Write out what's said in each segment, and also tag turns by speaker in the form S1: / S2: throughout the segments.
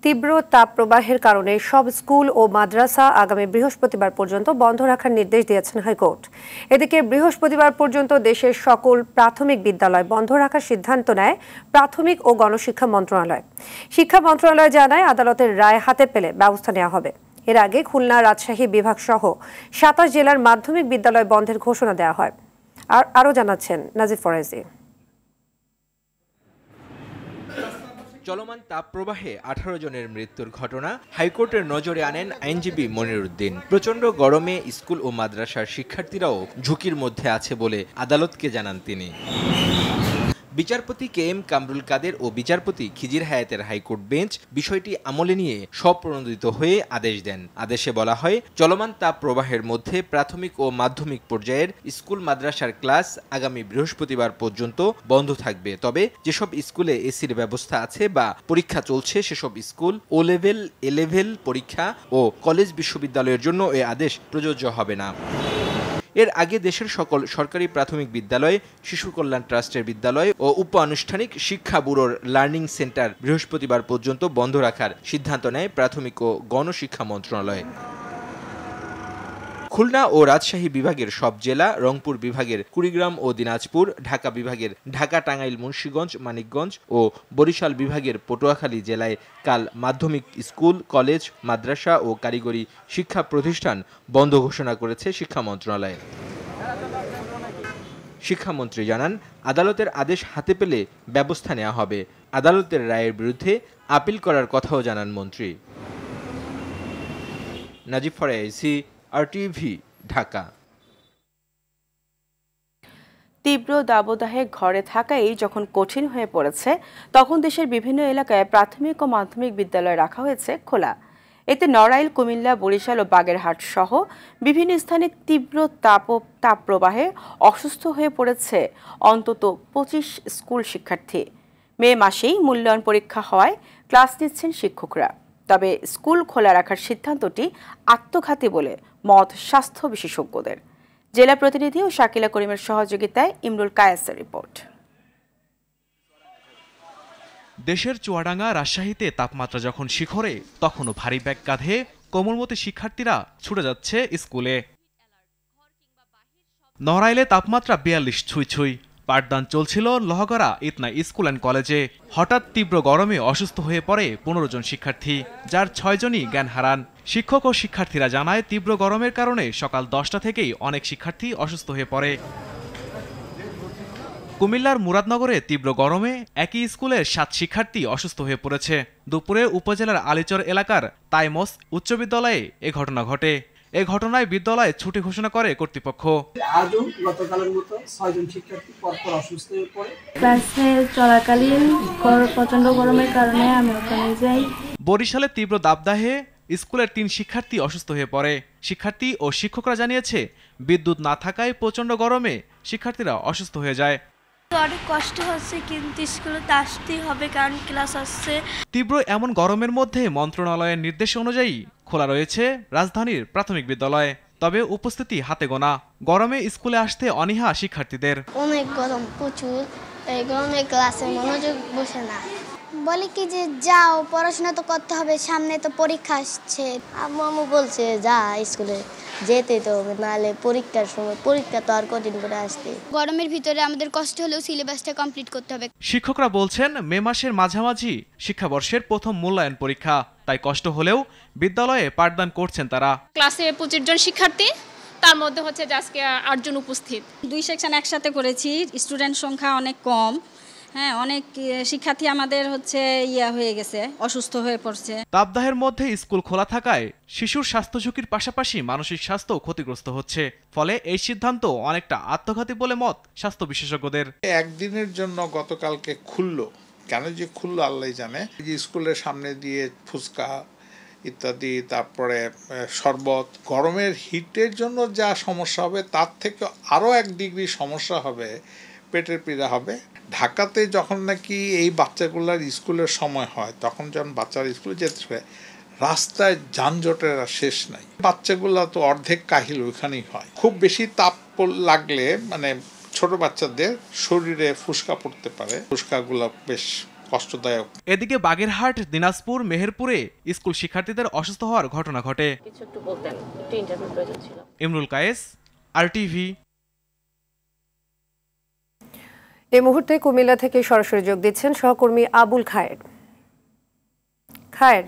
S1: তীব্র তাপপ্রবাহের কারণে সব স্কুল ও মাদ্রাসা আগামী বৃহস্পতিবার পর্যন্ত বন্ধ রাখার নির্দেশ দিয়েছেন হাইকোর্ট। এদিকে বৃহস্পতিবার পর্যন্ত দেশের সকল প্রাথমিক বিদ্যালয় বন্ধ রাখার সিদ্ধান্ত নেয় প্রাথমিক ও গণশিক্ষা মন্ত্রণালয়। শিক্ষা মন্ত্রণালয় জানায়, আদালতের রায় হাতে পেলে ব্যবস্থা নেওয়া হবে। এর আগে খুলনা, রাজশাহী বিভাগ সহ ২৭ জেলার মাধ্যমিক বিদ্যালয় বন্ধের ঘোষণা দেওয়া হয়। আরও জানাচ্ছেন নাজিব ফরাজি।
S2: চলমান তাপপ্রবাহে 18 জনের মৃত্যুর ঘটনা হাইকোর্টের নজরে আনেন আইনজীবী মনিরুদ্দিন। প্রচণ্ড গরমে স্কুল ও মাদ্রাসার শিক্ষার্থীরাও ঝুঁকির মধ্যে আছে বলে আদালতকে জানান তিনি। বিচারপতি KM কামরুল কাদের ও বিচারপতি খিজির হায়াতের হাইকোর্ট বেঞ্চ বিষয়টি আমলে নিয়ে স্বপ্রণোদিত হয়ে আদেশ দেন। আদেশে বলা হয়, চলমান তাপ প্রবাহের মধ্যে প্রাথমিক ও মাধ্যমিক পর্যায়ের স্কুল মাদ্রাসার ক্লাস আগামী বৃহস্পতিবার পর্যন্ত বন্ধ থাকবে। তবে যেসব স্কুলে এসির ব্যবস্থা আছে বা পরীক্ষা চলছে সেসব school O level, A level পরীক্ষা ও কলেজ বিশ্ববিদ্যালয়ের জন্য এই আদেশ প্রযোজ্য হবে না। এর আগে দেশের সকল সরকারি প্রাথমিক বিদ্যালয়, শিশু কল্যাণ ট্রাস্টের বিদ্যালয় ও উপ আনুষ্ঠানিক শিক্ষা ব্যুরোর লার্নিং সেন্টার বৃহস্পতিবার পর্যন্ত বন্ধ রাখার সিদ্ধান্ত নেয় প্রাথমিক ও গণশিক্ষা মন্ত্রণালয়। খুলনা ও রাজশাহী বিভাগের সব জেলা, রংপুর বিভাগের কুড়িগ্রাম ও দিনাজপুর, ঢাকা বিভাগের ঢাকা, টাঙ্গাইল, মুন্সিগঞ্জ, মানিকগঞ্জ ও বরিশাল বিভাগের পটুয়াখালী জেলায় কাল মাধ্যমিক স্কুল, কলেজ, মাদ্রাসা ও কারিগরি শিক্ষা প্রতিষ্ঠান বন্ধ ঘোষণা করেছে শিক্ষা মন্ত্রণালয়। শিক্ষামন্ত্রী জানান, আদালতের আদেশ হাতে পেলে ব্যবস্থা নেওয়া হবে। আদালতের রায়ের বিরুদ্ধে আপিল করার কথাও জানান মন্ত্রী। নাজিব ফরাজি, RTV, ঢাকা।
S3: তীব্র দাবদাহে ঘরে থাকাই যখন কঠিন হয়ে পড়েছে, তখন দেশের বিভিন্ন এলাকায় প্রাথমিক ও মাধ্যমিক বিদ্যালয় রাখা হয়েছে খোলা। এতে নড়াইল, কুমিল্লা, বরিশাল ও বাগেরহাট সহ বিভিন্ন স্থানে তীব্র তাপপ্রবাহে অসুস্থ হয়ে পড়েছে অন্তত 25 স্কুল শিক্ষার্থী। মে মাসেই মূল্যায়ন পরীক্ষা হওয়ায় ক্লাস নিচ্ছেন শিক্ষকরা। তবে স্কুল খোলা রাখার সিদ্ধান্তটি আত্মঘাতী বলে মত স্বাস্থ্য বিশেষজ্ঞদের। জেলা প্রতিনিধি ও শাকিলা করিমের সহযোগিতায় ইমরুল কায়েসের রিপোর্ট।
S4: দেশের চুয়াডাঙ্গা, রাজশাহীতে তাপমাত্রা যখন শিখরে, তখনও ভারী ব্যাগ কাঁধে কোমলমতি শিক্ষার্থীরা ছুটে যাচ্ছে স্কুলে। নড়াইলে তাপমাত্রা 42 ছুঁই ছুঁই। পাঠদান চলছিল লহগড়া ইতনা স্কুল অ্যান্ড কলেজে। হঠাৎ তীব্র গরমে অসুস্থ হয়ে পড়ে 15 জন শিক্ষার্থী, যার 6 জনই জ্ঞান হারান। শিক্ষক ও শিক্ষার্থীরা জানায়, তীব্র গরমের কারণে সকাল 10টা থেকেই অনেক শিক্ষার্থী অসুস্থ হয়ে পড়ে। কুমিল্লার মুরাদনগরে তীব্র গরমে একই স্কুলের 7 শিক্ষার্থী অসুস্থ হয়ে পড়েছে। দুপুরে উপজেলার আলীচর এলাকার তাইমস উচ্চ বিদ্যালয়ে এ ঘটনা ঘটে। এ ঘটনায় বিদ্যালয়ে ছুটি ঘোষণা করে কর্তৃপক্ষ।
S5: আজও গতকালের মতো 6 জন শিক্ষার্থী পরপর অসুস্থ হয়ে পড়ে।
S6: ক্লাসে চলাকালীন প্রচন্ড গরমের কারণে আমি ওখানে যাই।
S4: বরিশালে তীব্র দাবদাহে স্কুলের 3 শিক্ষার্থী অসুস্থ হয়ে পড়ে। শিক্ষার্থী ও শিক্ষকরা জানিয়েছে, বিদ্যুৎ না থাকায় প্রচন্ড গরমে শিক্ষার্থীরা অসুস্থ হয়ে যায়।
S6: অনেক কষ্ট হচ্ছে, কিন্তু স্কুলে তো আসতেই হবে কারণ ক্লাস আসছে।
S4: তীব্র এমন গরমের মধ্যে মন্ত্রণালয়ের নির্দেশ অনুযায়ী খোলা রয়েছে রাজধানীর প্রাথমিক বিদ্যালয়। তবে উপস্থিতি হাতে গোনা। গরমে স্কুলে আসতে অনীহা শিক্ষার্থীদের।
S7: অনেক গরম, প্রচুর। এই গরমে ক্লাসে মনোযোগ বসে না। বলে কি যে যাও, পড়াশোনা তো করতে হবে, সামনে তো পরীক্ষা আসছে। আম্মু বলছে যা স্কুলে যেতে তো হবে, নাহলে পরীক্ষার সময় পরীক্ষা তো আর কদিন পরে আসবে। গরমের ভিতরে আমাদের কষ্ট হলেও সিলেবাসটা কমপ্লিট করতে হবে।
S4: শিক্ষকরা বলছেন, মে মাসের মাঝামাঝি শিক্ষাবর্ষের প্রথম মূল্যায়ন পরীক্ষা, তাই কষ্ট হলেও বিদ্যালয়ে পাঠদান করছেন তারা।
S8: ক্লাসে 25 জন শিক্ষার্থী, তার মধ্যে হচ্ছে আজকে 8 জন উপস্থিত।
S9: 2 সেকশন একসাথে করেছি, স্টুডেন্ট সংখ্যা অনেক কম। হ্যাঁ, অনেক শিক্ষার্থী আমাদের হয়ে গেছে, অসুস্থ হয়ে পড়ছে।
S4: তাপদাহের মধ্যে স্কুল খোলা থাকায় শিশুর স্বাস্থ্য ঝুঁকির পাশাপাশি মানসিক স্বাস্থ্য ক্ষতিগ্রস্ত হচ্ছে। ফলে এই সিদ্ধান্ত অনেকটা আত্মঘাতী বলে মত স্বাস্থ্য বিশেষজ্ঞদের।
S10: একদিনের জন্য গতকালকে খুললো, কেন যে খুললো আল্লাহ জানে। যে স্কুলের সামনে দিয়ে ফুচকা ইত্যাদি, তারপরে শরবত, গরমের হিটের জন্য যা সমস্যা হবে তার থেকে আরও 1 ডিগ্রি সমস্যা হবে, পেটের পীড়া হবে। ঢাকাতে যখন নাকি এই বাচ্চাগুলোর স্কুলের সময় হয়, তখন যখন বাচ্চারা স্কুলে যেতে হয়, রাস্তায় যানজটের শেষ নাই। বাচ্চাগুলো তো অর্ধেক কাহিল ওইখানেই হয়। খুব বেশি তাপ লাগলে মানে ছোট বাচ্চাদের শরীরে ফুসকা পড়তে পারে। ফুসকাগুলো বেশ কষ্টদায়ক।
S4: এদিকে বাগেরহাট, দিনাজপুর, মেহেরপুরে স্কুল শিক্ষার্থীদের অসুস্থ হওয়ার ঘটনা ঘটে। ইমরুল কায়েস, RTV।
S1: এই মুহূর্তে কুমিল্লা থেকে সরাসরি যোগ দিচ্ছেন সহকর্মী আবুল খায়ের। খায়ের,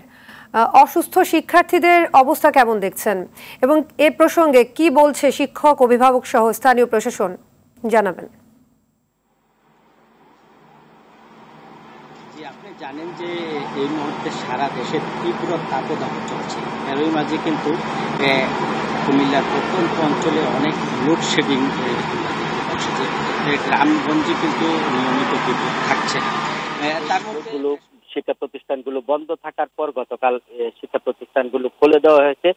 S1: অসুস্থ শিক্ষার্থীদের অবস্থা কেমন দেখছেন এবং এ প্রসঙ্গে কি বলছে শিক্ষক, অভিভাবক সহ স্থানীয় প্রশাসন, জানাবেন।
S11: আপনি জানেন যে এই মুহূর্তে সারা দেশে তীব্র তাপদাহ চলছে। এরই মাঝে কিন্তু কুমিল্লার প্রত্যন্ত অঞ্চলে অনেক লোডশেডিং হচ্ছে, গ্রামগঞ্জে কিন্তু নিয়মিত বিদ্যুৎ থাকছে। তার মধ্যে শিক্ষা প্রতিষ্ঠানগুলো বন্ধ থাকার পর গতকাল শিক্ষা প্রতিষ্ঠানগুলো খুলে দেওয়া হয়েছে।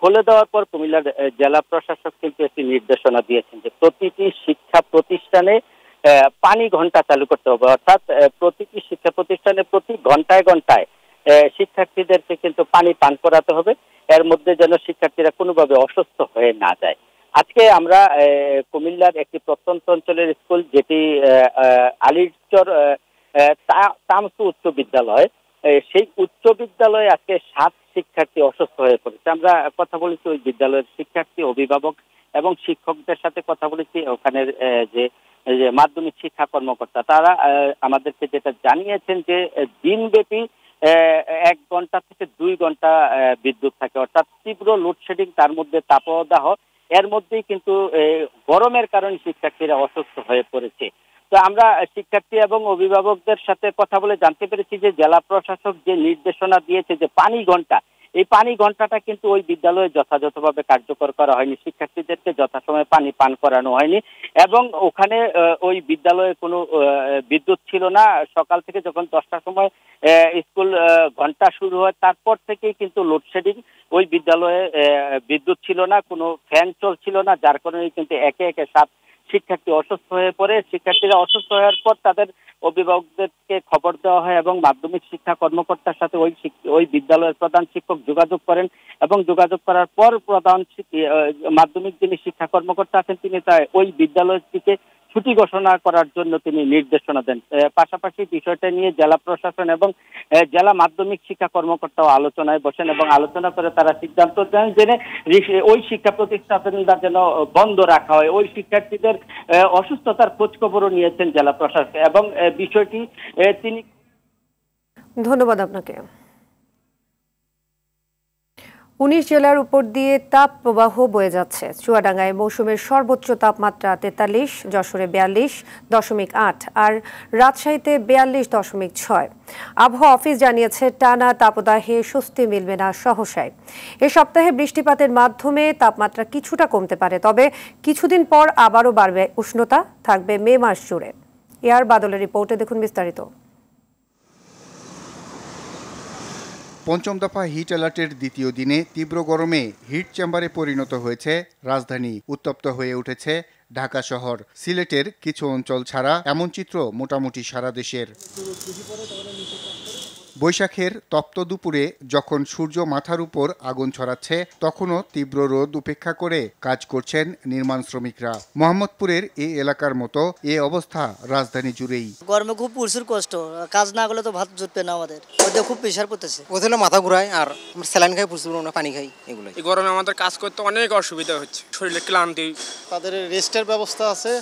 S11: খুলে দেওয়ার পর কুমিল্লার জেলা প্রশাসক কিন্তু একটি নির্দেশনা দিয়েছেন যে প্রতিটি শিক্ষা প্রতিষ্ঠানে পানি ঘন্টা চালু করতে হবে, অর্থাৎ প্রতিটি শিক্ষা প্রতিষ্ঠানে প্রতি ঘন্টায় ঘন্টায় শিক্ষার্থীদেরকে কিন্তু পানি পান করাতে হবে, এর মধ্যে যেন শিক্ষার্থীরা কোনোভাবে অসুস্থ হয়ে না যায়। আজকে আমরা কুমিল্লার একটি প্রত্যন্ত অঞ্চলের স্কুল, যেটি আলিরচর তামসু উচ্চ বিদ্যালয়, সেই উচ্চ বিদ্যালয়ে আজকে 7 শিক্ষার্থী অসুস্থ হয়ে পড়েছে। আমরা কথা বলেছি ওই বিদ্যালয়ের শিক্ষার্থী, অভিভাবক এবং শিক্ষকদের সাথে কথা বলেছি। ওখানের যে মাধ্যমিক শিক্ষা কর্মকর্তা, তারা আমাদেরকে যেটা জানিয়েছেন যে দিনব্যাপী 1 ঘন্টা থেকে 2 ঘন্টা বিদ্যুৎ থাকে, অর্থাৎ তীব্র লোডশেডিং, তার মধ্যে তাপদাহ, এর মধ্যেই কিন্তু গরমের কারণে শিক্ষার্থীরা অসুস্থ হয়ে পড়েছে। তো আমরা শিক্ষার্থী এবং অভিভাবকদের সাথে কথা বলে জানতে পেরেছি যে জেলা প্রশাসক যে নির্দেশনা দিয়েছে যে পানি ঘন্টা, এই পানি ঘন্টাটা কিন্তু ওই বিদ্যালয়ে যথাযথভাবে কার্যকর করা হয়নি, শিক্ষার্থীদেরকে যথাসময়ে পানি পান করানো হয়নি এবং ওখানে ওই বিদ্যালয়ে কোনো বিদ্যুৎ ছিল না। সকাল থেকে যখন 10টার সময় স্কুল ঘন্টা শুরু হয় তারপর থেকেই কিন্তু লোডশেডিং, ওই বিদ্যালয়ে বিদ্যুৎ ছিল না, কোনো ফ্যান চলছিল না, যার কারণে কিন্তু একে একে 7 শিক্ষার্থী অসুস্থ হয়ে পড়ে। শিক্ষার্থীরা অসুস্থ হওয়ার পর তাদের অভিভাবকদেরকে খবর দেওয়া হয় এবং মাধ্যমিক শিক্ষা কর্মকর্তার সাথে ওই বিদ্যালয়ের প্রধান শিক্ষক যোগাযোগ করেন এবং যোগাযোগ করার পর মাধ্যমিক যিনি শিক্ষা কর্মকর্তা আছেন তিনি ওই বিদ্যালয়টিকে ছুটি ঘোষণা করার জন্য তিনি নির্দেশনা দেন। পাশাপাশি বিষয়টা নিয়ে জেলা প্রশাসন এবং জেলা মাধ্যমিক শিক্ষা কর্মকর্তাও আলোচনায় বসেন এবং আলোচনা করে তারা সিদ্ধান্ত দেন যে ওই শিক্ষা প্রতিষ্ঠানটা যেন বন্ধ রাখা হয়। ওই শিক্ষার্থীদের অসুস্থতার খোঁজখবরও নিয়েছেন জেলা প্রশাসক এবং বিষয়টি তিনি।
S1: ধন্যবাদ আপনাকে। 19 জেলার উপর দিয়ে তাপ প্রবাহ বয়ে যাচ্ছে। চুয়াডাঙ্গায় মৌসুমের সর্বোচ্চ তাপমাত্রা 43, যশোরে 42.8 আর রাজশাহীতে 42.6। আবহাওয়া অফিস জানিয়েছে টানা তাপদাহে স্বস্তি মিলবে না সহসায়। এ সপ্তাহে বৃষ্টিপাতের মাধ্যমে তাপমাত্রা কিছুটা কমতে পারে, তবে কিছুদিন পর আবারও বাড়বে উষ্ণতা, থাকবে মে মাস জুড়ে। এয়ার বাদলের রিপোর্টে দেখুন বিস্তারিত।
S12: পঞ্চম দফা হিট অ্যালার্টের দ্বিতীয় দিনে তীব্র গরমে হিট চেম্বারে পরিণত হয়েছে রাজধানী। উত্তপ্ত হয়ে উঠেছে ঢাকা শহর। সিলেটের কিছু অঞ্চল ছাড়া এমন চিত্র মোটামুটি সারা দেশের। বৈশাখের তপ্ত দুপুরে যখন সূর্য মাথার উপর আগুন ছড়াচ্ছে, তখনও তীব্র রোদ উপেক্ষা করে কাজ করছেন নির্মাণ শ্রমিকরা। মোহাম্মদপুরের এই এলাকার মতো এ অবস্থা রাজধানী জুড়েই।
S13: গরমে খুব প্রচুর কষ্ট, কাজ না করলে তো ভাত জুটবে না আমাদের, ওদের খুব প্রেশার পড়তেছে।
S14: ওদের মাথা ঘুরায় আর স্যালাইন খাই, প্রচুর পানি খাই, এগুলো।
S15: এই গরমে আমাদের কাজ করতে অনেক অসুবিধা হচ্ছে, শরীরে ক্লান্তি।
S16: তাদের রেস্টের ব্যবস্থা আছে,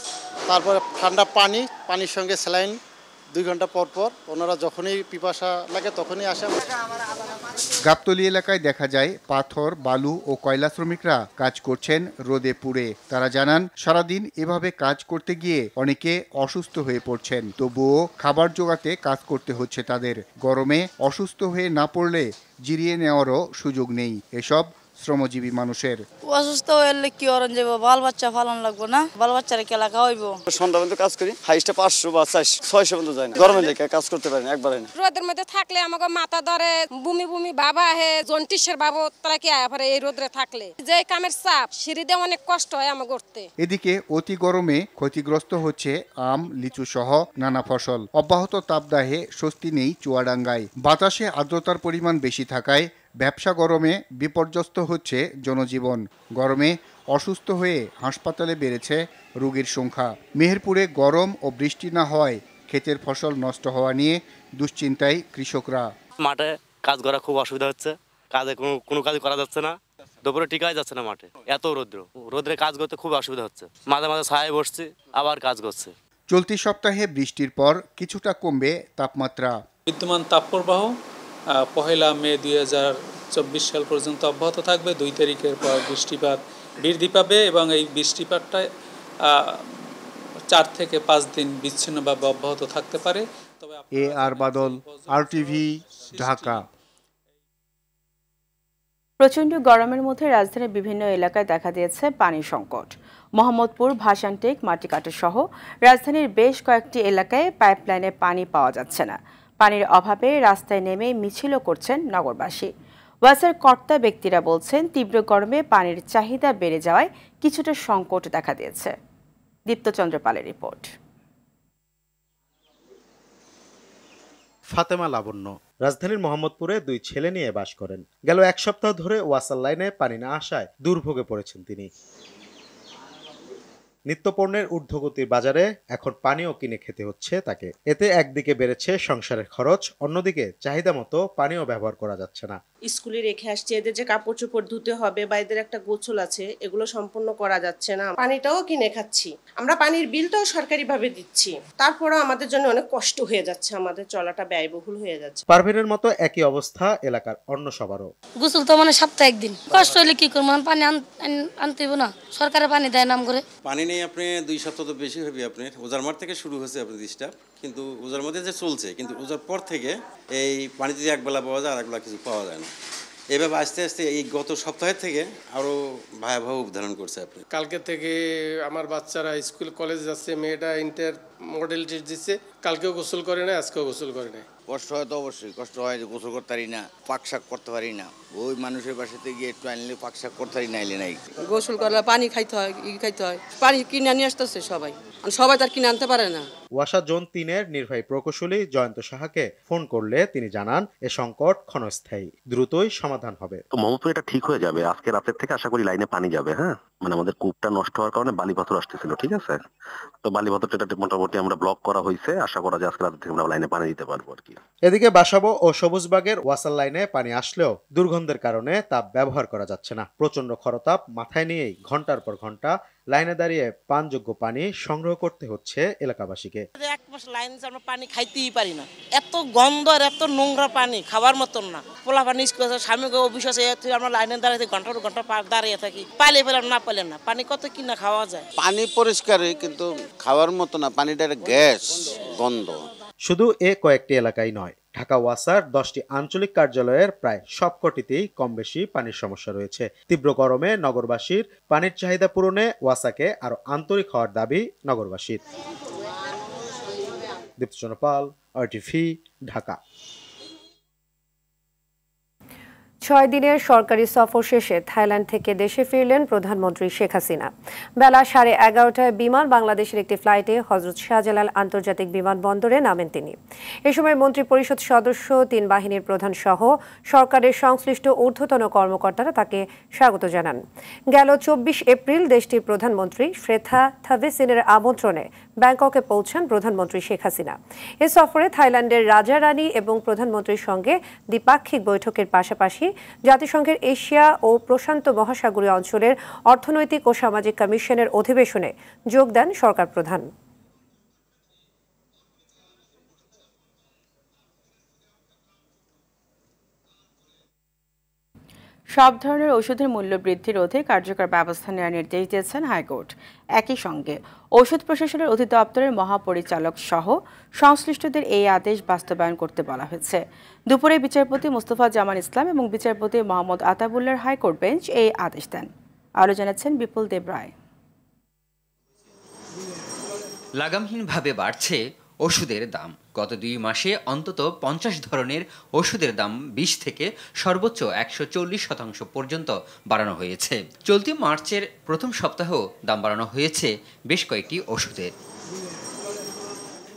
S16: তারপরে ঠান্ডা পানির সঙ্গে স্যালাইন 2 ঘন্টা পর পর, ওনারা যখনই পিপাসা লাগে তখনই আসে।
S12: গাবতলী এলাকায় দেখা যায় পাথর, বালু ও কয়লা শ্রমিকরা কাজ করছেন রোদে পুড়ে। তারা জানান সারাদিন এভাবে কাজ করতে গিয়ে অনেকে অসুস্থ হয়ে পড়ছেন, তবুও খাবার জোগাতে কাজ করতে হচ্ছে তাদের। গরমে অসুস্থ হয়ে না পড়লে জিরিয়ে নেওয়ারও সুযোগ নেই এসব শ্রমজীবী মানুষের।
S17: অসুস্থ হলে কি করেন যাবো, বাল বাচ্চা ফালান লাগবো না, বাল বাচ্চারা কেলা খাওয়াইবো।
S18: সন্ধ্যা পর্যন্ত কাজ করি, হাইস্টে 500 বা 600 পর্যন্ত যায় না। গরমে লেগে কাজ করতে পারি না, একবারে না।
S19: রোদের মধ্যে থাকলে আমাকে মাথা ধরে, বমি বমি বাবা হে, জন্টিসের বাবু, তারা কি আয় এই রোদে থাকলে যে কামের চাপ, সিঁড়িতে অনেক কষ্ট হয় আমাকে করতে।
S12: এদিকে অতি গরমে ক্ষতিগ্রস্ত হচ্ছে আম, লিচু সহ নানা ফসল। অব্যাহত তাপদাহে স্বস্তি নেই চুয়াডাঙ্গায়। বাতাসে আর্দ্রতার পরিমাণ বেশি থাকায় ব্যবসা গরমে বিপর্যস্ত হচ্ছে জনজীবন। গরমে অসুস্থ হয়ে হাসপাতালে বেড়েছে রোগীর সংখ্যা। মেহেরপুরে গরম ও বৃষ্টি না হওয়ায় ক্ষেতের ফসল নষ্ট হওয়া নিয়ে দুশ্চিন্তায় কৃষকরা।
S20: মাঠে কাজ করা খুব অসুবিধা হচ্ছে, কাজে কোনো কাজ করা যাচ্ছে না, দুপুরে টিকাই যাচ্ছে না, মাঠে এত রোদ্রে কাজ করতে খুব অসুবিধা হচ্ছে, মাঝে মাঝে ছায়ায় বসছি আবার কাজ করছে।
S12: চলতি সপ্তাহে বৃষ্টির পর কিছুটা কমবে তাপমাত্রা।
S21: বিদ্যমান তাপপ্রবাহ 1 মে 2024 সাল পর্যন্ত অব্যাহত থাকবে। 2 তারিখের পর বৃষ্টিপাত বৃদ্ধি পাবে এবং এই বৃষ্টিপাতটা 4 থেকে 5 দিন বিচ্ছিন্নভাবে অব্যাহত থাকতে পারে।
S12: আর বাদল, RTV, ঢাকা।
S3: প্রচণ্ড গরমের মধ্যে রাজধানীর বিভিন্ন এলাকায় দেখা দিয়েছে পানি সংকট। মোহাম্মদপুর, ভাসানটেক, মাটিকাটা সহ রাজধানীর বেশ কয়েকটি এলাকায় পাইপলাইনে পানি পাওয়া যাচ্ছে না। পানির অভাবে রাস্তায় নেমে মিছিলও করছেন নগরবাসী। ওয়াসার কর্তা ব্যক্তিরা বলছেন, তীব্র গরমে পানির চাহিদা বেড়ে যাওয়ায় কিছুটা সংকট দেখা দিয়েছে। দীপ্তচন্দ্র পালের রিপোর্ট।
S22: ফাতেমা লাবণ্য রাজধানীর মোহাম্মদপুরে 2 ছেলে নিয়ে বাস করেন। গেল 1 সপ্তাহ ধরে ওয়াসার লাইনে পানি না আসায় দুর্ভোগে পড়েছেন তিনি। নিত্যপণ্যের ঊর্ধ্বগতির বাজারে এখন পানিও কিনে খেতে হচ্ছে তাকে। এতে একদিকে বেড়েছে সংসারের খরচ, অন্যদিকে চাহিদা মতো পানিও ব্যবহার করা যাচ্ছে না।
S23: স্কুলে রেখে আসছে, এদের যে কাপড় চোপড় ধুতে হবে বা এদের একটা গোসল আছে, এগুলো সম্পূর্ণ করা যাচ্ছে না। পানিটাও কিনে খাচ্ছি আমরা, পানির বিলটাও সরকারিভাবে দিচ্ছি, তারপরেও আমাদের জন্য অনেক কষ্ট হয়ে যাচ্ছে, আমাদের চলাটা ব্যয়বহুল হয়ে যাচ্ছে।
S22: পারভিনের মতো একই অবস্থা এলাকার অন্য সবারও।
S24: গোসল তো মানে সপ্তাহে একদিন, কষ্ট হলে কি করবো, পানি আনতে না, সরকারের পানি দেয় নাম করে।
S25: পানি নেই আপনি 2 সপ্তাহ তো বেশি হবে। আপনার ওজার মাঠ থেকে শুরু হয়েছে আপনার ডিস্টার্ব, কিন্তু ওজার মধ্যে যে চলছে, কিন্তু ওজার পর থেকে এই পানি যদি একবেলা পাওয়া যায় আর একবেলা কিছু পাওয়া যায় না। এভাবে আস্তে আস্তে এই গত সপ্তাহের থেকে আরো ভয়াবহ উদাহরণ করছে। আপনি
S21: কালকে থেকে আমার বাচ্চারা স্কুল কলেজ যাচ্ছে, মেয়েটা ইন্টার মডেল টেস্ট দিচ্ছে, কালকেও গোসল করে না, আজকেও গোসল করে না।
S26: কষ্ট হয় তো অবশ্যই, কষ্ট হয়, গোসল করতে পারি না, পাক শাক করতে পারি না, ওই মানুষের বাসাতে গিয়ে একটু আনলে পাক শাক করতে পারি না, এলে নাই।
S27: গোসল করলে পানি খাইতে হয়, খাইতে হয়, পানি কিনে নিয়ে আসতেছে সবাই তার কিনে আনতে পারে না।
S22: ওয়াসা জোন 3-এর নির্বাহী প্রকৌশলী জয়ন্ত সাহাকে ফোন করলে তিনি জানান, এ সংকট ক্ষণস্থায়ী, দ্রুতই সমাধান হবে।
S28: তো মোহাম্মদপুর এটা ঠিক হয়ে যাবে, আজকে রাতের থেকে আশা করি লাইনে পানি যাবে। হ্যাঁ, মানে আমাদের কূপটা নষ্ট হওয়ার কারণে বালি পাথর আসতেছিল, ঠিক আছে, তো বালি পাথরটা মোটামুটি আমরা ব্লক করা হয়েছে, আশা করা যায় আজকে রাত থেকে আমরা লাইনে পানি দিতে পারবো আর কি।
S22: এদিকে বাসাবো ও সবুজবাগের ওয়াসার লাইনে পানি আসলেও দুর্গন্ধের কারণে তাপ ব্যবহার করা যাচ্ছে না। প্রচন্ড খরতাপ মাথায় নিয়েই ঘন্টার পর ঘন্টা লাইনে দাঁড়িয়ে পানযোগ্য পানি সংগ্রহ করতে হচ্ছে এলাকাবাসীকে।
S23: 1 মাস লাইন আমরা পানি খাইতেই পারি না, এত গন্ধ আর এত নোংরা পানি, খাবার মতন না। পোলা পানি স্বামীকে অফিস আছে, আমরা লাইনে দাঁড়িয়ে ঘন্টার ঘন্টা দাঁড়িয়ে থাকি, পাইলে পেলাম না পেলেন না, পানি কত কিনা খাওয়া যায়।
S26: পানি পরিষ্কারই, কিন্তু খাওয়ার মতো না, পানিটা গ্যাস গন্ধ।
S22: শুধু কয়েকটি এলাকায় নয়, ঢাকা ওয়াসার 10টি আঞ্চলিক কার্যালয়ের প্রায় সবকটিতেই কম বেশি পানির সমস্যা রয়েছে। তীব্র গরমে নগরবাসীর পানির চাহিদা পূরণে ওয়াসাকে আরো আন্তরিক হওয়ার দাবি নগরবাসীর। দীপ্তচন্দ্র পাল, RTV, ঢাকা।
S1: 6 দিনের সরকারি সফর শেষে থাইল্যান্ড থেকে দেশে ফিরলেন প্রধানমন্ত্রী শেখ হাসিনা। বেলা 11:30টায় বিমান বাংলাদেশের একটি ফ্লাইটে হযরত শাহজালাল আন্তর্জাতিক বিমানবন্দরে নামেন তিনি। এ সময় মন্ত্রী পরিষদ সদস্য, 3 বাহিনীর প্রধান সহ সরকারের সংশ্লিষ্ট ঊর্ধ্বতন কর্মকর্তারা তাকে স্বাগত জানান। গেল 24 এপ্রিল দেশটির প্রধানমন্ত্রী ফ্রেথা থাভিসিনের আমন্ত্রণে ব্যাংককে পৌঁছান প্রধানমন্ত্রী শেখ হাসিনা। এ সফরে থাইল্যান্ডের রাজা রানী এবং প্রধানমন্ত্রীর সঙ্গে দ্বিপাক্ষিক বৈঠকের পাশাপাশি জাতিসংঘের এশিয়া ও প্রশান্ত মহাসাগরীয় অঞ্চলের অর্থনৈতিক ও সামাজিক কমিশনের অধিবেশনে যোগ দেন সরকার প্রধান।
S3: সব ধরনের ওষুধের মূল্য বৃদ্ধি রোধে কার্যকর ব্যবস্থা নেওয়ার নির্দেশ দিয়েছেন হাইকোর্ট। একই সঙ্গে ঔষধ প্রশাসনের অধিদপ্তরের মহাপরিচালক সহ সংশ্লিষ্টদের এই আদেশ বাস্তবায়ন করতে বলা হয়েছে। দুপুরে বিচারপতি মোস্তফা জামান ইসলাম এবং বিচারপতি মোহাম্মদ আতাবুল্লার হাইকোর্ট বেঞ্চ এই আদেশ দেন। আরও জানাচ্ছেন বিপুল দেব রায়।
S29: লাগামহীনভাবে বাড়ছে ওষুধের দাম। গত 2 মাসে অন্তত 50 ধরনের ওষুধের দাম 20 থেকে সর্বোচ্চ 140% পর্যন্ত বাড়ানো হয়েছে। চলতি মার্চের প্রথম সপ্তাহেও দাম বাড়ানো হয়েছে বেশ কয়েকটি ওষুধের।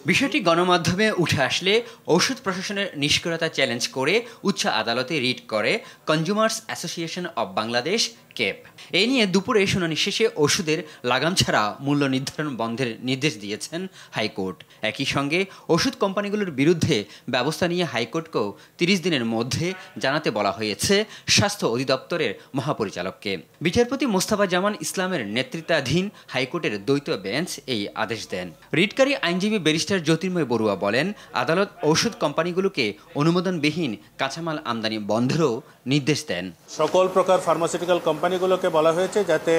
S29: বিষয়টি গণমাধ্যমে উঠে আসলে ওষুধ প্রশাসনের নিষ্ক্রিয়তা চ্যালেঞ্জ করে উচ্চ আদালতে রিট করে কনজিউমার্স অ্যাসোসিয়েশন অব বাংলাদেশ, কেপ। এ নিয়ে দুপুরে শুনানি শেষে ওষুধের লাগাম ছাড়া মূল্য নির্ধারণ বন্ধের নির্দেশ দিয়েছেন হাইকোর্ট। একই সঙ্গে ওষুধ কোম্পানিগুলোর বিরুদ্ধে ব্যবস্থা নিয়ে হাইকোর্টকেও 30 দিনের মধ্যে জানাতে বলা হয়েছে স্বাস্থ্য অধিদপ্তরের মহাপরিচালককে। বিচারপতি মোস্তফা জামান ইসলামের নেতৃত্বাধীন হাইকোর্টের দ্বৈত বেঞ্চ এই আদেশ দেন। রিটকারী আইনজীবী ব্যারিস্টার জ্যোতির্ময় বড়ুয়া বলেন, আদালত ওষুধ কোম্পানিগুলোকে অনুমোদনবিহীন কাঁচামাল আমদানি বন্ধেরও নির্দেশ দেন।
S2: সকল প্রকার ফার্মাসিউটিক্যাল কোম্পানিগুলোকে বলা হয়েছে যাতে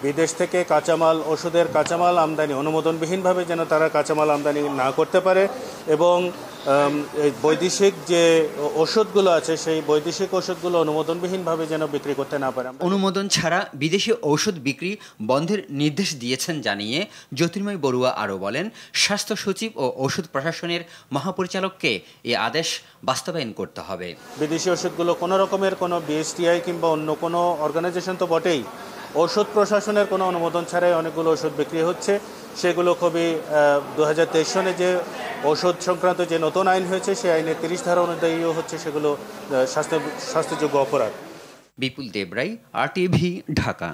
S2: বিদেশ থেকে ওষুধের কাঁচামাল আমদানি অনুমোদনবিহীনভাবে যেন তারা কাঁচামাল আমদানি না করতে পারে এবং বৈদেশিক যে ওষুধগুলো আছে সেই বৈদেশিক ওষুধগুলো অনুমোদনবিহীনভাবে যেন বিক্রি করতে না পারে।
S29: অনুমোদন ছাড়া বিদেশি ঔষধ বিক্রি বন্ধের নির্দেশ দিয়েছেন জানিয়ে জ্যোতির্ময় বড়ুয়া আরও বলেন, স্বাস্থ্য সচিব ও ওষুধ প্রশাসনের মহাপরিচালককে এই আদেশ বাস্তবায়ন করতে হবে।
S2: বিদেশি ওষুধগুলো কোনো রকমের কোনো বিএসটিআই কিংবা অন্য কোনো অর্গানাইজেশন তো বটেই, ওষুধ প্রশাসনের কোনো অনুমোদন ছাড়াই অনেকগুলো ওষুধ বিক্রি হচ্ছে। সেগুলো খুবই 2023 সনে যে ওষুধ সংক্রান্ত যে নতুন আইন হয়েছে সেই আইনের 30 ধারা অনুযায়ীও হচ্ছে সেগুলো শাস্তিযোগ্য অপরাধ।
S29: বিপুল দেবরাই, RTV, ঢাকা।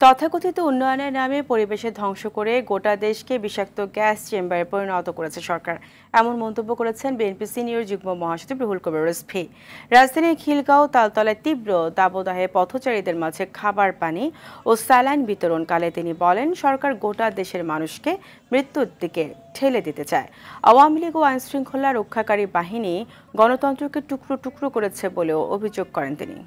S3: তথাকথিত উন্নয়নের নামে পরিবেশের ধ্বংস করে গোটা দেশকে বিষাক্ত গ্যাস চেম্বারে পরিণত করেছে সরকার, এমন মন্তব্য করেছেন বিএনপি সিনিয়র যুগ্ম মহাসচিব রুহুল কবির রিজভী। রাজধানীর খিলগাঁও তালতলায় তীব্র দাবদাহে পথচারীদের মাঝে খাবার পানি ও স্যালাইন বিতরণকালে তিনি বলেন, সরকার গোটা দেশের মানুষকে মৃত্যুর দিকে ঠেলে দিতে চায়। আওয়ামী লীগ ও আইনশৃঙ্খলা রক্ষাকারী বাহিনী গণতন্ত্রকে টুকরো টুকরো করেছে বলেও অভিযোগ করেন তিনি।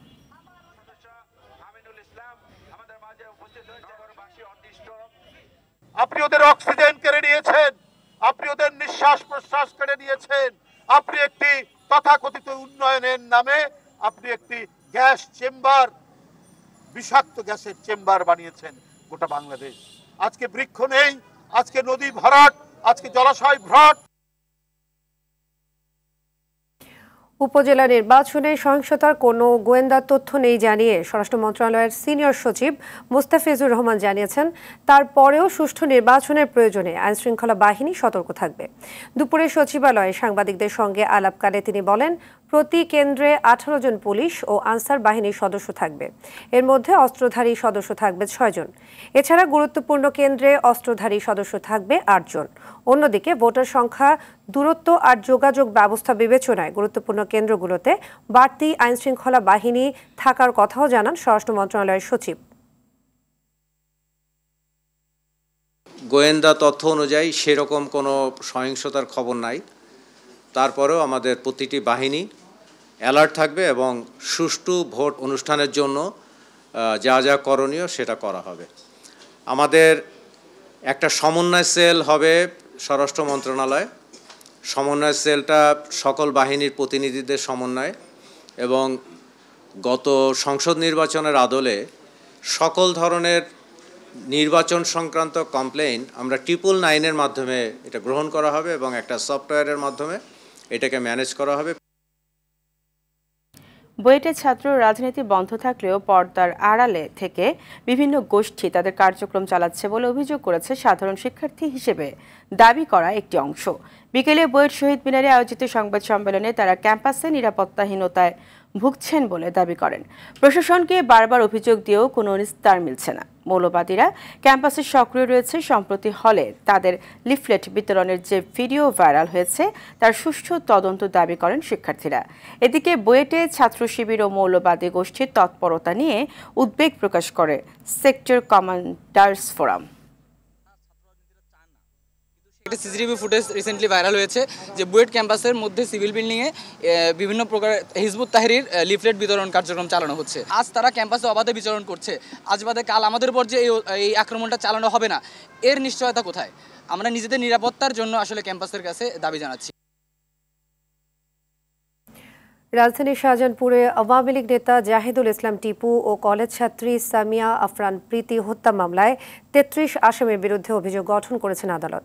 S4: আপনি ওদের অক্সিজেন কেড়ে নিয়েছেন, আপনি ওদের নিঃশ্বাস প্রশ্বাস কেড়ে নিয়েছেন, আপনি একটি তথাকথিত উন্নয়নের নামে আপনি একটি গ্যাস চেম্বার, বিষাক্ত গ্যাসের চেম্বার বানিয়েছেন গোটা বাংলাদেশ। আজকে বৃক্ষ নেই, আজকে নদী ভরাট, আজকে জলাশয় ভরাট।
S1: উপজেলা নির্বাচনে সহিংসতার কোনো গোয়েন্দা তথ্য নেই জানিয়ে স্বরাষ্ট্র মন্ত্রণালয়ের সিনিয়র সচিব মুস্তাফিজুর রহমান জানিয়েছেন, তারপরেও সুষ্ঠু নির্বাচনের প্রয়োজনে আইনশৃঙ্খলা বাহিনী সতর্ক থাকবে। দুপুরে সচিবালয়ে সাংবাদিকদের সঙ্গে আলাপকালে তিনি বলেন, প্রতি কেন্দ্রে 18 জন পুলিশ ও আনসার বাহিনীর সদস্য থাকবে, এর মধ্যে অস্ত্রধারী সদস্য থাকবে 6 জন। এছাড়া গুরুত্বপূর্ণ কেন্দ্রে অস্ত্রধারী সদস্য থাকবে 8 জন। অন্যদিকে ভোটার সংখ্যা, দূরত্ব আর যোগাযোগ ব্যবস্থা বিবেচনায় গুরুত্বপূর্ণ কেন্দ্রগুলোতে বাড়তি আইনশৃঙ্খলা বাহিনী থাকার কথাও জানান স্বরাষ্ট্র মন্ত্রণালয়ের সচিব।
S5: গোয়েন্দা তথ্য অনুযায়ী সেরকম কোনো সহিংসতার খবর নাই, তারপরেও আমাদের প্রতিটি বাহিনী অ্যালার্ট থাকবে এবং সুষ্ঠু ভোট অনুষ্ঠানের জন্য যা যা করণীয় সেটা করা হবে। আমাদের একটা সমন্বয় সেল হবে স্বরাষ্ট্র মন্ত্রণালয়। সমন্বয় সেলটা সকল বাহিনীর প্রতিনিধিদের সমন্বয় এবং গত সংসদ নির্বাচনের আদলে সকল ধরনের নির্বাচন সংক্রান্ত কমপ্লেইন আমরা 999-এর মাধ্যমে এটা গ্রহণ করা হবে এবং একটা সফটওয়্যারের মাধ্যমে এটাকে ম্যানেজ করা হবে।
S3: বুয়েটের ছাত্র রাজনীতি বন্ধ থাকলেও পর্দার আড়ালে থেকে বিভিন্ন গোষ্ঠী তাদের কার্যক্রম চালাচ্ছে বলে অভিযোগ করেছে সাধারণ শিক্ষার্থী হিসেবে দাবি করা একটি অংশ। বিকেলে বুয়েট শহীদ মিনারে আয়োজিত সংবাদ সম্মেলনে তারা ক্যাম্পাসে নিরাপত্তাহীনতায় ভুগছেন বলে দাবি করেন। প্রশাসনকে বারবার অভিযোগ দিয়েও কোনো নিস্তার মিলছে না। মৌলবাদীরা ক্যাম্পাসে সক্রিয় রয়েছে। সম্প্রতি হলে তাদের লিফলেট বিতরণের যে ভিডিও ভাইরাল হয়েছে তার সুষ্ঠু তদন্ত দাবি করেন শিক্ষার্থীরা। এদিকে বুয়েটে ছাত্র শিবির ও মৌলবাদী গোষ্ঠীর তৎপরতা নিয়ে উদ্বেগ প্রকাশ করে সেক্টর কমান্ডার্স ফোরাম।
S6: একটি সিসিটিভি ফুটেজ রিসেন্টলি ভাইরাল হয়েছে যে বুয়েট ক্যাম্পাসের মধ্যে সিভিল বিল্ডিংয়ে বিভিন্ন প্রকার হিজবুত তাহরির লিফলেট বিতরণ কার্যক্রম চালানো হচ্ছে। আজ তারা ক্যাম্পাসে অবাধে বিচরণ করছে, আজ বাদে কাল আমাদের উপর যে এই আক্রমণটা চালানো হবে না, এর নিশ্চয়তা কোথায়? আমরা নিজেদের নিরাপত্তার জন্য আসলে ক্যাম্পাসের কাছে দাবি জানাচ্ছি।
S1: রাজধানীর শাহজাহানপুরে আওয়ামী লীগ নেতা জাহিদুল ইসলাম টিপু ও কলেজ ছাত্রী সামিয়া আফরান প্রীতি হত্যা মামলায় 33 আসামির বিরুদ্ধে অভিযোগ গঠন করেছেন আদালত।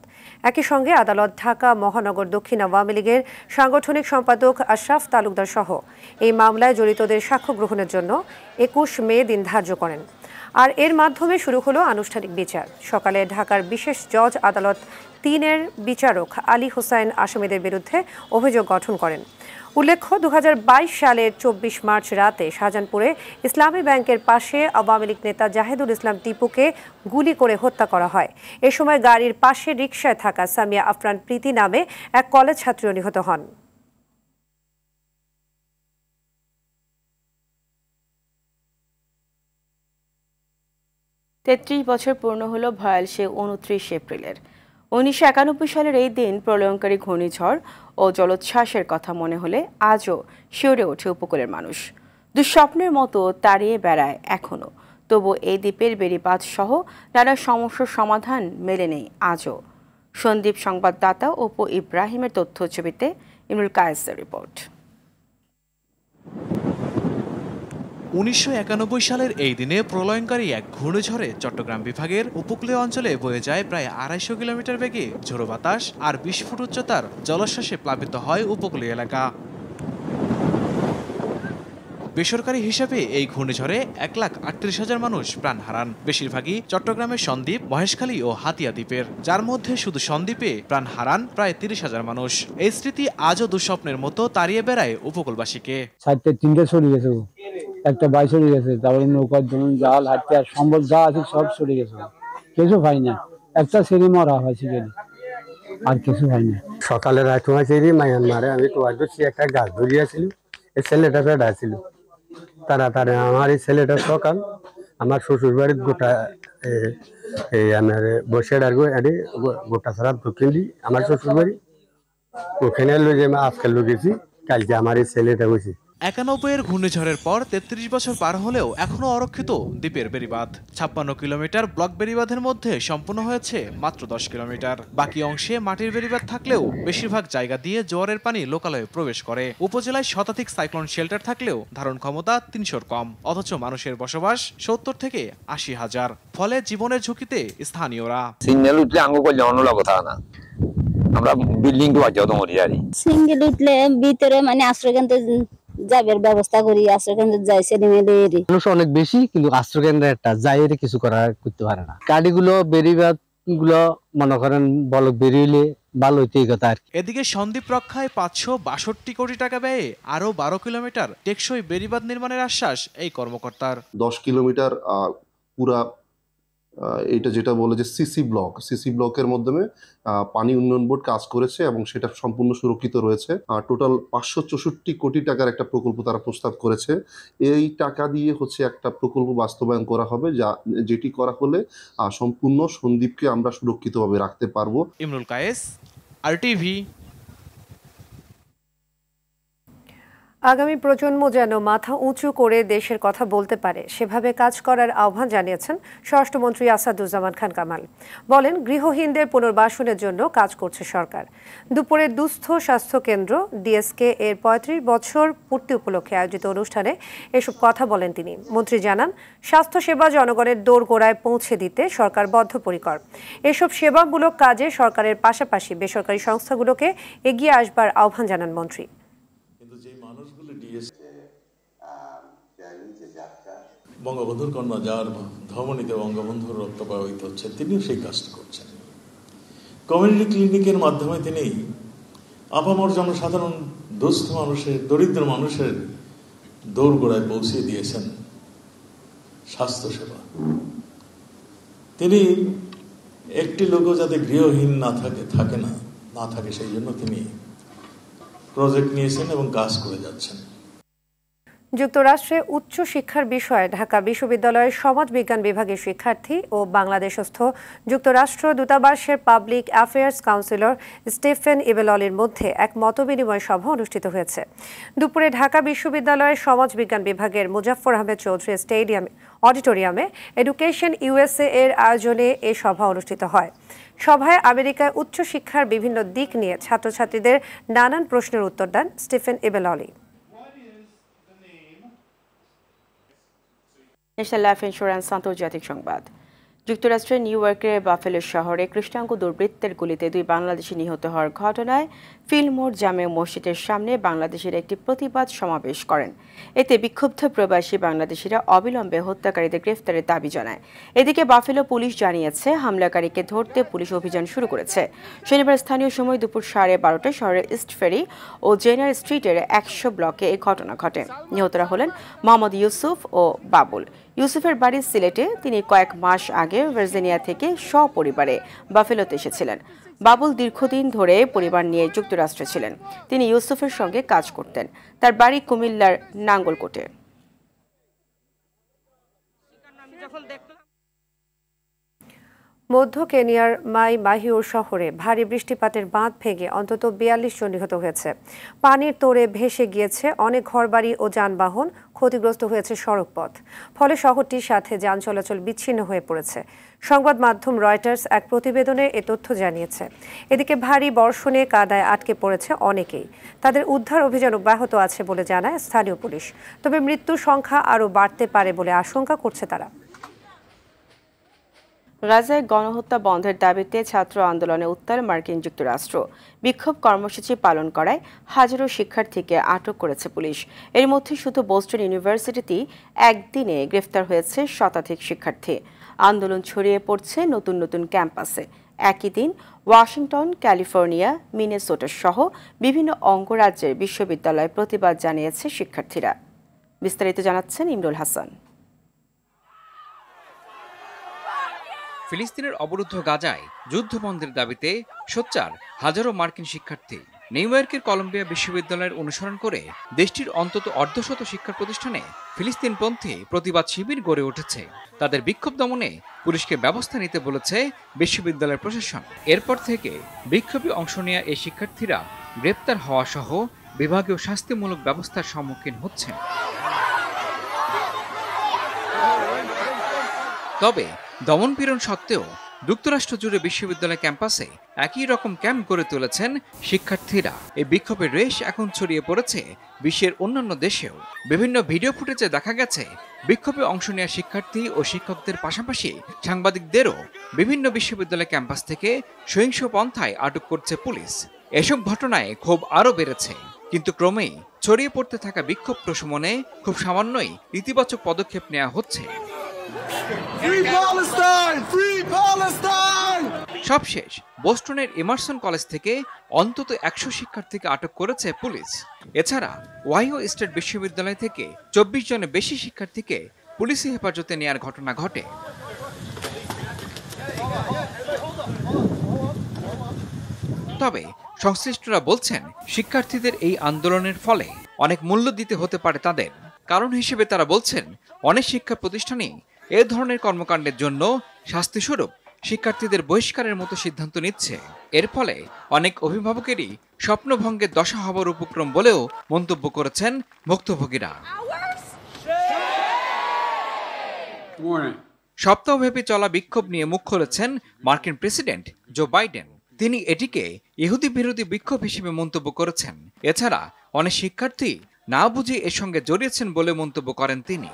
S1: একই সঙ্গে আদালত ঢাকা মহানগর দক্ষিণ আওয়ামী লীগের সাংগঠনিক সম্পাদক আশরাফ তালুকদার সহ এই মামলায় জড়িতদের সাক্ষ্য গ্রহণের জন্য 21 মে দিন ধার্য করেন। আর এর মাধ্যমে শুরু হলো আনুষ্ঠানিক বিচার। সকালে ঢাকার বিশেষ জজ আদালত ৩-এর বিচারক আলী হোসাইন আসামিদের বিরুদ্ধে অভিযোগ গঠন করেন। উল্লেখ্য, ২০২২ সালের ২৪ মার্চ রাতে শাহজাহানপুরে ইসলামী ব্যাংকের পাশে আওয়ামী লীগ নেতা জাহেদুল ইসলাম টিপুকে গুলি করে হত্যা করা হয়। এ সময় গাড়ির পাশে রিকশায় থাকা সামিয়া আফরান প্রীতি নামে এক কলেজ ছাত্রীও নিহত হন।
S3: তেত্রিশ বছর পূর্ণ হলো ভয়াল সে ২৯ এপ্রিলের। ১৯৯১ সালের এই দিন প্রলয়ঙ্কারী ঘূর্ণিঝড় ও জলোচ্ছ্বাসের কথা মনে হলে আজও শিউরে ওঠে উপকূলের মানুষ। দুঃস্বপ্নের মতো তাড়িয়ে বেড়ায় এখনও। তবু এই দ্বীপের বেড়িবাঁধ সহ নানা সমস্যার সমাধান মেলে নেই আজও। সন্দীপ সংবাদদাতা অপু ইব্রাহিমের তথ্য ছবিতে ইমরুল কায়েসের রিপোর্ট।
S7: ১৯৯১ সালের এই দিনে প্রলয়ঙ্কারী এক ঘূর্ণিঝড়ে চট্টগ্রাম বিভাগের উপকূলীয় অঞ্চলে বয়ে যায় প্রায় ২৫০ কিলোমিটার বেগে ঝোড়ো বাতাস আর ২০ ফুট উচ্চতার জলোচ্ছ্বাসে প্লাবিত হয় উপকূলীয় এলাকা। বেসরকারি হিসাবে এই ঘূর্ণিঝড়ে ১,৩৮,০০০ মানুষ প্রাণ হারান। বেশিরভাগই চট্টগ্রামের সন্দ্বীপ, মহেশখালী ও হাতিয়া দ্বীপের, যার মধ্যে শুধু সন্দ্বীপে প্রাণ হারান প্রায় ৩০,০০০ মানুষ। এই স্মৃতি আজও দুঃস্বপ্নের মতো তাড়িয়ে বেড়ায় উপকূলবাসীকে।
S8: একটা বাই সরে গেছে, তারপরে নৌকার জন্য জাল হাঁটতে আর সম্বল যা আছে সব সরে গেছে, কিছু হয় না। একটা সেরি মরা হয়েছে আর কিছু হয় না।
S9: সকালে রাত হয়েছে মায়ানমারে আমি তোমার করছি একটা গাছ ধরিয়েছিল, এই ছেলেটা বেড়া ছিল তাড়াতাড়ি। আমার এই ছেলেটা সকাল আমার শ্বশুর বাড়ির গোটা এই আমার বসে গোটা ছাড়া ঢুকিয়ে দিই আমার শ্বশুর বাড়ি, ওখানে লুজে আজকে লুগেছি, কালকে আমার এই ছেলেটা বসে।
S7: ৯১-এর ঘূর্ণিঝড়ের পর ৩৩ বছর পার হলেও এখনও অরক্ষিত দ্বীপের বেড়িবাঁধ। ৫৬ কিলোমিটার ব্লক বেড়িবাঁধের মধ্যে সম্পূর্ণ হয়েছে মাত্র ১০ কিলোমিটার। বাকি অংশে মাটির বেড়িবাঁধ থাকলেও বেশিরভাগ জায়গা দিয়ে জোয়ারের পানি লোকালয়ে প্রবেশ করে। উপজেলায় শতাধিক সাইক্লোন শেল্টার থাকলেও ধারণ ক্ষমতা ৩০০-র কম, অথচ মানুষের বসবাস ৭০ থেকে ৮০,০০০। ফলে জীবনের ঝুঁকিতে স্থানীয়রা।
S10: সিঙ্গেল উঠলে আঙ্গু করলে অন্য কথা না, আমরা বিল্ডিং সিঙ্গেল উঠলে ভিতরে মানে আশ্রয়কেন্দ্র যাবের ব্যবস্থা করি, আশ্রয়কেন্দ্র যাই ছেলে মেয়েদের
S9: মানুষ অনেক বেশি, কিন্তু আশ্রয়কেন্দ্রে একটা যাই কিছু করতে পারে না। গাড়িগুলো বেড়িবাঁধ গুলো মনে করেন বলক বেরিয়ে ভালো হইতে এই কথা আর কি।
S7: এদিকে সন্দ্বীপ রক্ষায় ৫৬২ কোটি টাকা ব্যয়ে আরো ১২ কিলোমিটার টেকসই বেড়িবাঁধ নির্মাণের আশ্বাস এই কর্মকর্তার।
S11: ১০ কিলোমিটার পুরা এটা যেটা বলে যে সিসি ব্লকের মাধ্যমে পানি উন্নয়ন বোর্ড কাজ করেছে এবং সেটা সম্পূর্ণ সুরক্ষিত রয়েছে। টোটাল ৫৬৪ কোটি টাকার একটা প্রকল্প তারা প্রস্তাব করেছে। এই টাকা দিয়ে একটা প্রকল্প বাস্তবায়ন করা হবে, যেটি করা হলে সম্পূর্ণ সন্দ্বীপকে আমরা সুরক্ষিতভাবে রাখতে পারবো।
S7: ইমরুল কায়েস, RTV।
S1: আগামী প্রজন্ম যেন মাথা উঁচু করে দেশের কথা বলতে পারে সেভাবে কাজ করার আহ্বান জানিয়েছেন স্বরাষ্ট্রমন্ত্রী আসাদুজ্জামান খান কামাল। বলেন, গৃহহীনদের পুনর্বাসনের জন্য কাজ করছে সরকার। দুপুরে দুস্থ স্বাস্থ্য কেন্দ্র DSK এর ৩৫ বছর পূর্তি উপলক্ষে আয়োজিত অনুষ্ঠানে এসব কথা বলেন তিনি। মন্ত্রী জানান, স্বাস্থ্যসেবা জনগণের দোরগোড়ায় পৌঁছে দিতে সরকার বদ্ধপরিকর। এসব সেবামূলক কাজে সরকারের পাশাপাশি বেসরকারি সংস্থাগুলোকে এগিয়ে আসবার আহ্বান জানান মন্ত্রী।
S13: বঙ্গবন্ধুর কন্যা, যার ধমনীতে বঙ্গবন্ধুর রক্ত প্রবাহিত হচ্ছে, তিনিও সেই কাজটা করছেন। কমিউনিটি ক্লিনিকের মাধ্যমে তিনি আপামর জনসাধারণ, দুস্থ মানুষের, দরিদ্র মানুষের দোরগোড়ায় পৌঁছে দিয়েছেন স্বাস্থ্যসেবা। তিনি একটি লোকও যাতে গৃহহীন না থাকে সেই জন্য তিনি প্রজেক্ট নিয়েছেন এবং কাজ করে যাচ্ছেন।
S1: যুক্তরাষ্ট্রে উচ্চ শিক্ষার বিষয়ে ঢাকা বিশ্ববিদ্যালয়ের সমাজবিজ্ঞান বিভাগের শিক্ষার্থী ও বাংলাদেশস্থ যুক্তরাষ্ট্র দূতাবাসের পাবলিক অ্যাফেয়ার্স কাউন্সিলর স্টিফেন ইবেললির মধ্যে এক মতবিনিময় সভা অনুষ্ঠিত হয়েছে। দুপুরে ঢাকা বিশ্ববিদ্যালয়ের সমাজবিজ্ঞান বিভাগের মুজাফফর আহমেদ চৌধুরী অডিটোরিয়ামে এডুকেশন USA এর আয়োজনে এ সভা অনুষ্ঠিত হয়। সভায় আমেরিকায় উচ্চশিক্ষার বিভিন্ন দিক নিয়ে ছাত্রছাত্রীদের নানান প্রশ্নের উত্তর দেন স্টিফেন ইবেললি।
S3: ন্যাশনাল লাইফ ইন্স্যুরেন্স আন্তর্জাতিক সংবাদ। যুক্তরাষ্ট্রের নিউ ইয়র্কের বাফেলো শহরে কৃষ্ণাঙ্গ দুর্বৃত্তের গুলিতে 2 বাংলাদেশি নিহত হওয়ার ঘটনায় ফিলমোর জামে মসজিদের সামনে বাংলাদেশের একটি প্রতিবাদ সমাবেশ করেন। এতে বিক্ষুব্ধ প্রবাসী বাংলাদেশিরা অবিলম্বে হত্যাকারীদের গ্রেফতারের দাবি জানায়। এদিকে বাফেলো পুলিশ জানিয়েছে, হামলাকারীকে ধরতে পুলিশ অভিযান শুরু করেছে। শনিবার স্থানীয় সময় দুপুর 12:30টায় শহরের ইস্ট ফেরি ও জেনার স্ট্রিটের 100 ব্লকে এই ঘটনা ঘটে। নিহতরা হলেন মোহাম্মদ ইউসুফ ও বাবুল। ইউসুফের বাড়ি সিলেটে। তিনি কয়েক মাস আগে ভার্জিনিয়া থেকে সপরিবারে বাফেলোতে এসেছিলেন। বাবুল দীর্ঘদিন ধরে পরিবার নিয়ে যুক্তরাষ্ট্রে ছিলেন। তিনি ইউসুফের সঙ্গে কাজ করতেন। তার বাড়ি কুমিল্লার নাঙ্গলকোটে।
S1: মধ্য কেনিয়ার মাহিউর শহরে ভারী বৃষ্টিপাতের বাঁধ ভেঙে অন্তত 42 জন নিহত হয়েছে। পানির তোড়ে ভেসে গিয়েছে অনেক ঘরবাড়ি ও যানবাহন, ক্ষতিগ্রস্ত হয়েছে সড়কপথ। ফলে শহরটির সাথে যান চলাচল বিচ্ছিন্ন হয়ে পড়েছে। সংবাদ মাধ্যম রয়টার্স এক প্রতিবেদনে এ তথ্য জানিয়েছে। এদিকে ভারী বর্ষণে কাদায় আটকে পড়েছে অনেকেই। তাদের উদ্ধার অভিযান অব্যাহত আছে বলে জানায় স্থানীয় পুলিশ। তবে মৃত্যুর সংখ্যা আরও বাড়তে পারে বলে আশঙ্কা করছে তারা।
S3: গাজায় গণহত্যা বন্ধের দাবিতে ছাত্র আন্দোলনে উত্তাল মার্কিন যুক্তরাষ্ট্র। বিক্ষোভ কর্মসূচি পালন করায় হাজারো শিক্ষার্থীকে আটক করেছে পুলিশ। এর মধ্যে শুধু বোস্টন ইউনিভার্সিটিতে একদিনে গ্রেফতার হয়েছে শতাধিক শিক্ষার্থী। আন্দোলন ছড়িয়ে পড়ছে নতুন নতুন ক্যাম্পাসে। একই দিন ওয়াশিংটন, ক্যালিফোর্নিয়া, মিনেসোটা সহ বিভিন্ন অঙ্গরাজ্যের বিশ্ববিদ্যালয়ে প্রতিবাদ জানিয়েছে শিক্ষার্থীরা। বিস্তারিত জানাচ্ছেন ইমরুল হাসান।
S12: ফিলিস্তিনের অবরুদ্ধ গাজায় যুদ্ধবন্ধের দাবিতে সোচ্চার হাজারো মার্কিন শিক্ষার্থী। নিউ ইয়র্কের কলম্বিয়া বিশ্ববিদ্যালয়ের অনুসরণ করে দেশটির অন্তত অর্ধশত শিক্ষা প্রতিষ্ঠানে ফিলিস্তিনপন্থী প্রতিবাদ শিবির গড়ে উঠেছে। তাদের বিক্ষোভ দমনে পুলিশকে ব্যবস্থা নিতে বলেছে বিশ্ববিদ্যালয়ের প্রশাসন। এরপর থেকে বিক্ষোভে অংশ নেওয়া এই শিক্ষার্থীরা গ্রেপ্তার হওয়া সহ বিভাগীয় শাস্তিমূলক ব্যবস্থার সম্মুখীন হচ্ছেন। তবে দমনপীড়ন সত্ত্বেও যুক্তরাষ্ট্র জুড়ে বিশ্ববিদ্যালয় ক্যাম্পাসে একই রকম ক্যাম্প গড়ে তুলেছেন শিক্ষার্থীরা। এই বিক্ষোভের রেশ এখন ছড়িয়ে পড়েছে বিশ্বের অন্যান্য দেশেও। বিভিন্ন ভিডিও ফুটেজে দেখা গেছে বিক্ষোভে অংশ নেওয়া শিক্ষার্থী ও শিক্ষকদের পাশাপাশি সাংবাদিকদেরও বিভিন্ন বিশ্ববিদ্যালয় ক্যাম্পাস থেকে সহিংস পন্থায় আটক করছে পুলিশ। এসব ঘটনায় ক্ষোভ আরও বেড়েছে, কিন্তু ক্রমেই ছড়িয়ে পড়তে থাকা বিক্ষোভ প্রশমনে খুব সামান্যই ইতিবাচক পদক্ষেপ নেওয়া হচ্ছে। সবশেষ বোস্টনের এমারসন কলেজ থেকে অন্তত 100 শিক্ষার্থীকে আটক করেছে পুলিশ। এছাড়া ওহাইও স্টেট বিশ্ববিদ্যালয় থেকে 24 জনের বেশি শিক্ষার্থীকে পুলিশি হেফাজতে নেওয়ার ঘটনা ঘটে। তবে সংশ্লিষ্টরা বলছেন, শিক্ষার্থীদের এই আন্দোলনের ফলে অনেক মূল্য দিতে হতে পারে তাদের। কারণ হিসেবে তারা বলছেন, অনেক শিক্ষা প্রতিষ্ঠানেই এ ধরনের কর্মকাণ্ডের জন্য শাস্তিস্বরূপ শিক্ষার্থীদের বহিষ্কারের মতো সিদ্ধান্ত নিচ্ছে। এর ফলে অনেক অভিভাবকেরই স্বপ্নভঙ্গের দশা হবার উপক্রম বলেও মন্তব্য করেছেন ভুক্তভোগীরা। সপ্তাহব্যাপী চলা বিক্ষোভ নিয়ে মুখ খুলেছেন মার্কিন প্রেসিডেন্ট জো বাইডেন। তিনি এটিকে ইহুদি বিরোধী বিক্ষোভ হিসেবে মন্তব্য করেছেন। এছাড়া অনেক শিক্ষার্থী না বুঝে এর সঙ্গে জড়িয়েছেন বলে মন্তব্য করেন তিনি।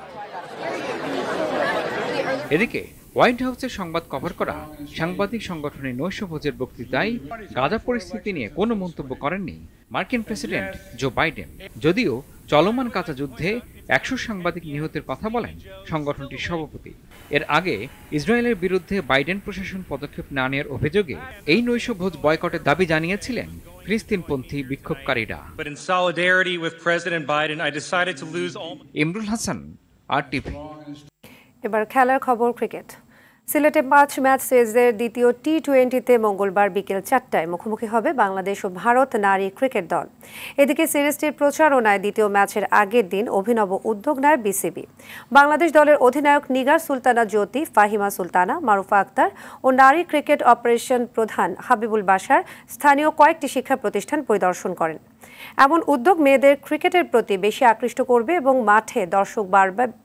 S12: এদিকে হোয়াইট হাউসের সংবাদ কভার করা সাংবাদিক সংগঠনের নৈশভোজের বক্তৃতায় গাজা পরিস্থিতি নিয়ে কোনো মন্তব্য করেননি মার্কিন প্রেসিডেন্ট জো বাইডেন। যদিও চলমান কাঁচা যুদ্ধে 100 সাংবাদিক নিহতের কথা বলেন সংগঠনটির সভাপতি। এর আগে ইসরায়েলের বিরুদ্ধে বাইডেন প্রশাসন পদক্ষেপ না নেওয়ার অভিযোগে এই নৈশভোজ বয়কটের দাবি জানিয়েছিলেন ফিলিস্তিনপন্থী বিক্ষোভকারীরা। ইমরুল হাসান, RTV।
S1: এবার খেলার খবর। ক্রিকেট। সিলেটে 5 ম্যাচ সিরিজের দ্বিতীয় টি-20তে মঙ্গলবার বিকেল 4টায় মুখোমুখি হবে বাংলাদেশ ও ভারত নারী ক্রিকেট দল। এদিকে সিরিজটির প্রচারণায় দ্বিতীয় ম্যাচের আগের দিন অভিনব উদ্যোগ নেয় বিসিবি। বাংলাদেশ দলের অধিনায়ক নিগার সুলতানা জ্যোতি, ফাহিমা সুলতানা, মারুফা আক্তার ও নারী ক্রিকেট অপারেশন প্রধান হাবিবুল বাশার স্থানীয় কয়েকটি শিক্ষা প্রতিষ্ঠান পরিদর্শন করেন। এমন উদ্যোগ মেয়েদের ক্রিকেটের প্রতি বেশি আকৃষ্ট করবে এবং মাঠে দর্শক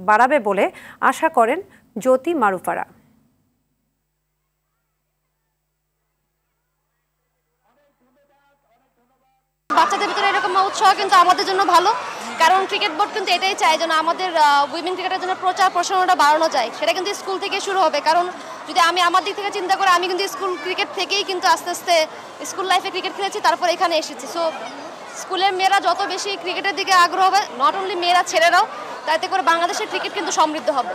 S1: বাড়াবে বলে আশা করেন জ্যোতি, মারুফারা।
S14: বাচ্চাদের ভিতরে এরকম উৎসাহ কিন্তু আমাদের জন্য ভালো, কারণ ক্রিকেট বোর্ড কিন্তু এটাই চায় যেন আমাদের উইমেন ক্রিকেটের জন্য প্রচার প্রসারণাটা বাড়ানো যায়। সেটা কিন্তু স্কুল থেকে শুরু হবে, কারণ যদি আমি আমার দিক থেকে চিন্তা করি, আমি কিন্তু স্কুল ক্রিকেট থেকেই কিন্তু আস্তে আস্তে স্কুল লাইফে ক্রিকেট খেলেছি, তারপর এখানে এসেছি। সো স্কুলের মেয়েরা যত বেশি ক্রিকেটের দিকে আগ্রহ হবে, নট অনলি মেয়েরা, ছেলেরাও, তাতে করে বাংলাদেশের ক্রিকেট কিন্তু সমৃদ্ধ হবে।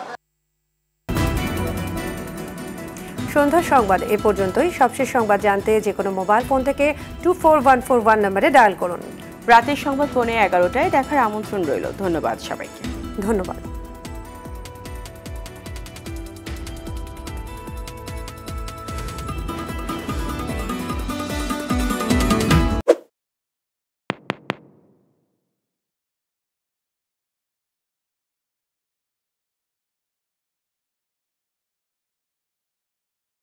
S1: সন্ধ্যার সংবাদ এ পর্যন্তই। সবশেষ সংবাদ জানতে যে কোনো মোবাইল ফোন থেকে 24141 নম্বরে ডায়াল করুন।
S3: রাতের সংবাদ 11:15টায় দেখার আমন্ত্রণ রইল। ধন্যবাদ সবাইকে।
S1: ধন্যবাদ।